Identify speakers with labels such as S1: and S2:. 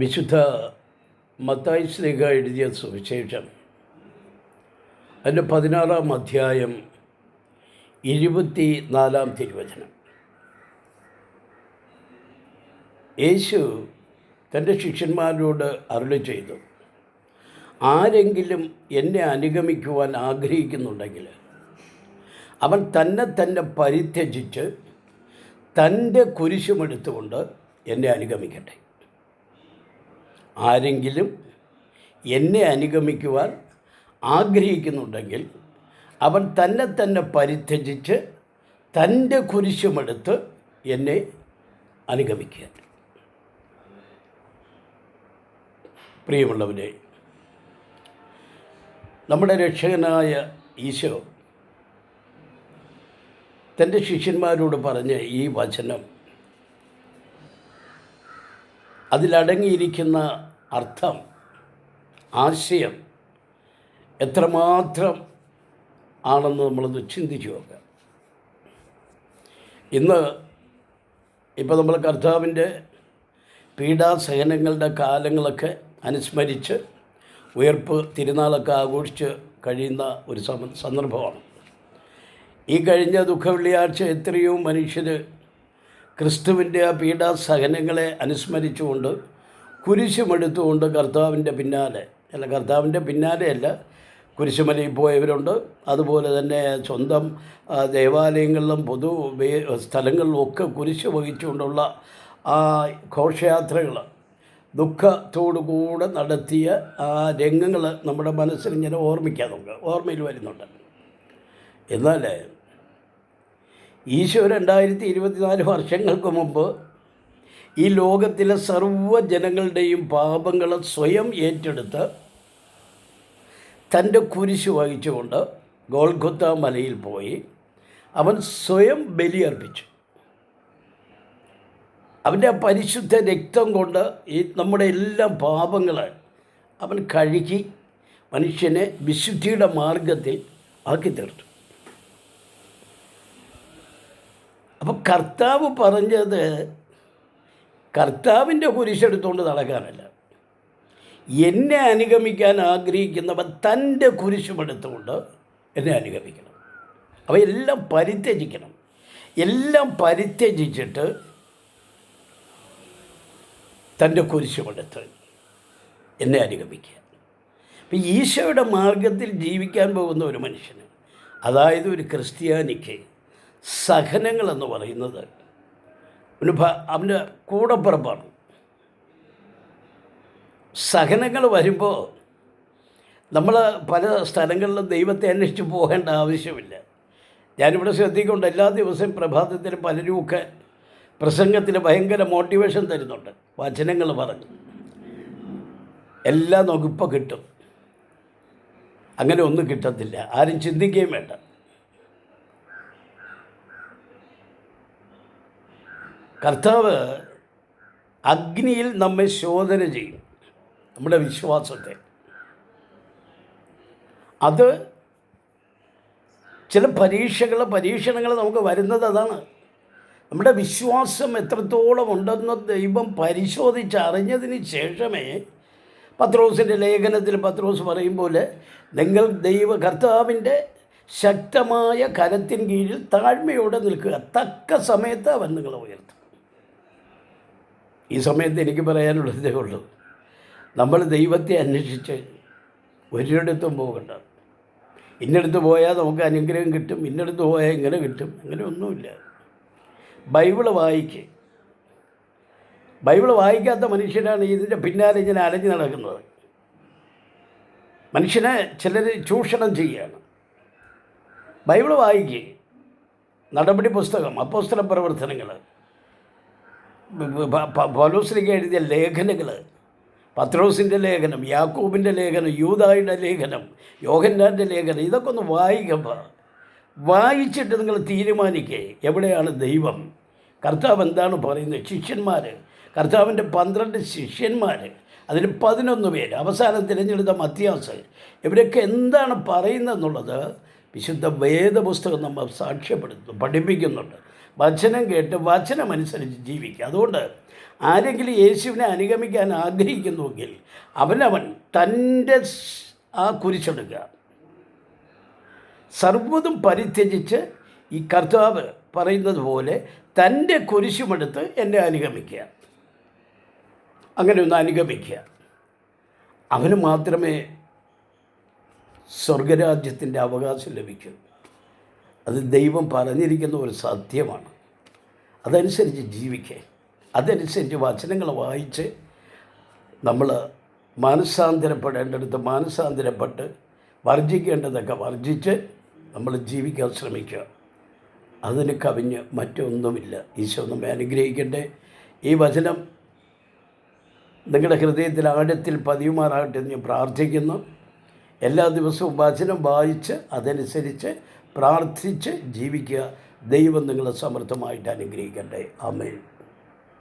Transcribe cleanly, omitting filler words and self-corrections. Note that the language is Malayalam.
S1: വിശുദ്ധ മത്തായി ശ്ലീഹ എഴുതിയ സുവിശേഷം അതിൻ്റെ 16-ാം അധ്യായം 24-ാം തിരുവചനം. യേശു തൻ്റെ ശിഷ്യന്മാരോട് അരുളി ചെയ്തു, ആരെങ്കിലും എന്നെ അനുഗമിക്കുവാൻ ആഗ്രഹിക്കുന്നുണ്ടെങ്കിൽ അവൻ തന്നെ പരിത്യജിച്ച് തൻ്റെ കുരിശുമെടുത്തുകൊണ്ട് എന്നെ അനുഗമിക്കട്ടെ. ആരെങ്കിലും എന്നെ അനുഗമിക്കുവാൻ ആഗ്രഹിക്കുന്നുണ്ടെങ്കിൽ അവൻ തന്നെ പരിത്യജിച്ച് തൻ്റെ കുരിശുമെടുത്ത് എന്നെ അനുഗമിക്കുക. പ്രിയമുള്ളവരെ, നമ്മുടെ രക്ഷകനായ ഈശോ തൻ്റെ ശിഷ്യന്മാരോട് പറഞ്ഞ ഈ വചനം, അതിലടങ്ങിയിരിക്കുന്ന അർത്ഥം, ആശയം എത്രമാത്രം ആണെന്ന് നമ്മളൊന്ന് ചിന്തിച്ചു നോക്കാം. ഇന്ന് ഇപ്പോൾ നമ്മൾ കർത്താവിൻ്റെ പീഡാസഹനങ്ങളുടെ കാലങ്ങളൊക്കെ അനുസ്മരിച്ച് ഉയർപ്പ് തിരുനാളൊക്കെ ആഘോഷിച്ച് കഴിയുന്ന ഒരു സന്ദർഭമാണ്. ഈ കഴിഞ്ഞ ദുഃഖവെള്ളിയാഴ്ച എത്രയോ മനുഷ്യർ ക്രിസ്തുവിൻ്റെ ആ പീഡാസഹനങ്ങളെ അനുസ്മരിച്ചുകൊണ്ട് കുരിശുമെടുത്തുകൊണ്ട് കർത്താവിൻ്റെ പിന്നാലെയല്ല, കുരിശുമലയിൽ പോയവരുണ്ട്. അതുപോലെ തന്നെ സ്വന്തം ദേവാലയങ്ങളിലും പൊതു സ്ഥലങ്ങളിലും ഒക്കെ കുരിശ് വഹിച്ചുകൊണ്ടുള്ള ആ ഘോഷയാത്രകൾ, ദുഃഖത്തോടുകൂടെ നടത്തിയ ആ രംഗങ്ങൾ നമ്മുടെ മനസ്സിൽ ഇങ്ങനെ ഓർമ്മയിൽ വരുന്നുണ്ട്. എന്നാൽ ഈശോ 2024 വർഷങ്ങൾക്ക് മുമ്പ് ഈ ലോകത്തിലെ സർവ്വജനങ്ങളുടെയും പാപങ്ങൾ സ്വയം ഏറ്റെടുത്ത് തൻ്റെ കുരിശ് വഹിച്ചുകൊണ്ട് ഗോൽഗൊത്ത മലയിൽ പോയി അവൻ സ്വയം ബലിയർപ്പിച്ചു. അവൻ്റെ ആ പരിശുദ്ധ രക്തം കൊണ്ട് ഈ നമ്മുടെ എല്ലാ പാപങ്ങൾ അവൻ കഴുകി മനുഷ്യനെ വിശുദ്ധിയുടെ മാർഗത്തിൽ ആക്കി തീർത്തു. അപ്പോൾ കർത്താവ് പറഞ്ഞത് കർത്താവിൻ്റെ കുരിശെടുത്തുകൊണ്ട് നടക്കാനല്ല, എന്നെ അനുഗമിക്കാൻ ആഗ്രഹിക്കുന്നവൻ തൻ്റെ കുരിശുമെടുത്തുകൊണ്ട് എന്നെ അനുഗമിക്കണം. അപ്പോൾ എല്ലാം പരിത്യജിക്കണം. എല്ലാം പരിത്യജിച്ചിട്ട് തൻ്റെ കുരിശുമെടുത്ത് എന്നെ അനുഗമിക്കുക. അപ്പം ഈശോയുടെ മാർഗത്തിൽ ജീവിക്കാൻ പോകുന്ന ഒരു മനുഷ്യന്, അതായത് ഒരു ക്രിസ്ത്യാനിക്ക്, സഹനങ്ങളെന്ന് പറയുന്നത് അവൻ്റെ കൂടപ്പിറപ്പാണ്. സഹനങ്ങൾ വരുമ്പോൾ നമ്മൾ പല സ്ഥലങ്ങളിലും ദൈവത്തെ അന്വേഷിച്ച് പോകേണ്ട ആവശ്യമില്ല. ഞാനിവിടെ ശ്രദ്ധിക്കുന്നുണ്ട്, എല്ലാ ദിവസവും പ്രഭാതത്തിൽ പലരുമൊക്കെ പ്രസംഗത്തിന് ഭയങ്കര മോട്ടിവേഷൻ തരുന്നുണ്ട്, വചനങ്ങൾ പറഞ്ഞ്. എല്ലാം നമുക്കിപ്പോൾ കിട്ടും. അങ്ങനെ ഒന്നും കിട്ടത്തില്ല, ആരും ചിന്തിക്കുകയും വേണ്ട. കർത്താവ് അഗ്നിയിൽ നമ്മെ ശോധന ചെയ്യും, നമ്മുടെ വിശ്വാസത്തെ. അത് ചില പരീക്ഷണങ്ങൾ നമുക്ക് വരുന്നത് അതാണ്. നമ്മുടെ വിശ്വാസം എത്രത്തോളം ഉണ്ടെന്ന് ദൈവം പരിശോധിച്ചറിഞ്ഞതിന് ശേഷമേ, പത്രോസിൻ്റെ ലേഖനത്തിൽ പത്രോസ് പറയും പോലെ, നിങ്ങൾ കർത്താവിൻ്റെ ശക്തമായ കരത്തിൻ കീഴിൽ താഴ്മയോടെ നിൽക്കുക, തക്ക സമയത്ത് അവൻ നിങ്ങളെ ഉയർത്തും. ഈ സമയത്ത് എനിക്ക് പറയാനുള്ളതേ ഉള്ളൂ, നമ്മൾ ദൈവത്തെ അന്വേഷിച്ച് ഒരിടത്തും പോകണ്ട. ഇന്നടുത്ത് പോയാൽ നമുക്ക് അനുഗ്രഹം കിട്ടും, ഇന്നടുത്ത് പോയാൽ ഇങ്ങനെ കിട്ടും, അങ്ങനെ ഒന്നുമില്ല. ബൈബിള് വായിക്കാത്ത മനുഷ്യരാണ് ഇതിൻ്റെ പിന്നാലെ ഇങ്ങനെ അലഞ്ഞു നടക്കുന്നത്. മനുഷ്യനെ ചിലർ ചൂഷണം ചെയ്യുകയാണ്. ബൈബിള് വായിക്കുക, നടപടി പുസ്തകം, അപ്പോസ്തല പ്രവർത്തനങ്ങൾ, പൗലോസ്ലീഹ എഴുതിയ ലേഖനങ്ങൾ, പത്രോസിൻ്റെ ലേഖനം, യാക്കോബിൻ്റെ ലേഖനം, യൂദായുടെ ലേഖനം, യോഹന്നാൻ്റെ ലേഖനം, ഇതൊക്കെ ഒന്ന് വായിച്ചിട്ട് നിങ്ങൾ തീരുമാനിക്കുക, എവിടെയാണ് ദൈവം, കർത്താവ് എന്താണ് പറയുന്നത്. കർത്താവിൻ്റെ 12 ശിഷ്യന്മാർ, അതിൽ 11 പേര്, അവസാനം തിരഞ്ഞെടുത്ത മത്തിയാസ്, ഇവരൊക്കെ എന്താണ് പറയുന്നതെന്നുള്ളത് വിശുദ്ധ വേദപുസ്തകം നമ്മൾ സാക്ഷ്യപ്പെടുത്തുന്നു, പഠിപ്പിക്കുന്നുണ്ട്. വചനം കേട്ട് വചനമനുസരിച്ച് ജീവിക്കുക. അതുകൊണ്ട് ആരെങ്കിലും യേശുവിനെ അനുഗമിക്കാൻ ആഗ്രഹിക്കുന്നുവെങ്കിൽ അവനവൻ തൻ്റെ ആ കുരിശെടുക്കുക, സർവ്വതും പരിത്യജിച്ച് ഈ കർത്താവ് പറയുന്നത് പോലെ തൻ്റെ കുരിശുമെടുത്ത് എന്നെ അനുഗമിക്കുക. അങ്ങനെ ഒന്ന് അനുഗമിക്കുക. അവന് മാത്രമേ സ്വർഗരാജ്യത്തിൻ്റെ അവകാശം ലഭിക്കൂ. അത് ദൈവം പറഞ്ഞിരിക്കുന്ന ഒരു സത്യമാണ്. അതനുസരിച്ച് ജീവിക്കുക. അതനുസരിച്ച് വചനങ്ങൾ വായിച്ച് നമ്മൾ മാനസാന്തരപ്പെടേണ്ടടുത്ത് മാനസാന്തരപ്പെട്ട് വർജിക്കേണ്ടതൊക്കെ വർജിച്ച് നമ്മൾ ജീവിക്കാൻ ശ്രമിക്കുക. അതിന് കവിഞ്ഞ് മറ്റൊന്നുമില്ല. ഈശോ നമ്മെ അനുഗ്രഹിക്കട്ടെ. ഈ വചനം നിങ്ങളുടെ ഹൃദയത്തിൽ ആഴത്തിൽ പതിയുമാറാകട്ടെ എന്ന് ഞാൻ പ്രാർത്ഥിക്കുന്നു. എല്ലാ ദിവസവും വചനം വായിച്ച് അതനുസരിച്ച് പ്രാർത്ഥിച്ച് ജീവിക്കുക. ദൈവം നിങ്ങളെ സമൃദ്ധമായിട്ട് അനുഗ്രഹിക്കട്ടെ. ആമേൻ.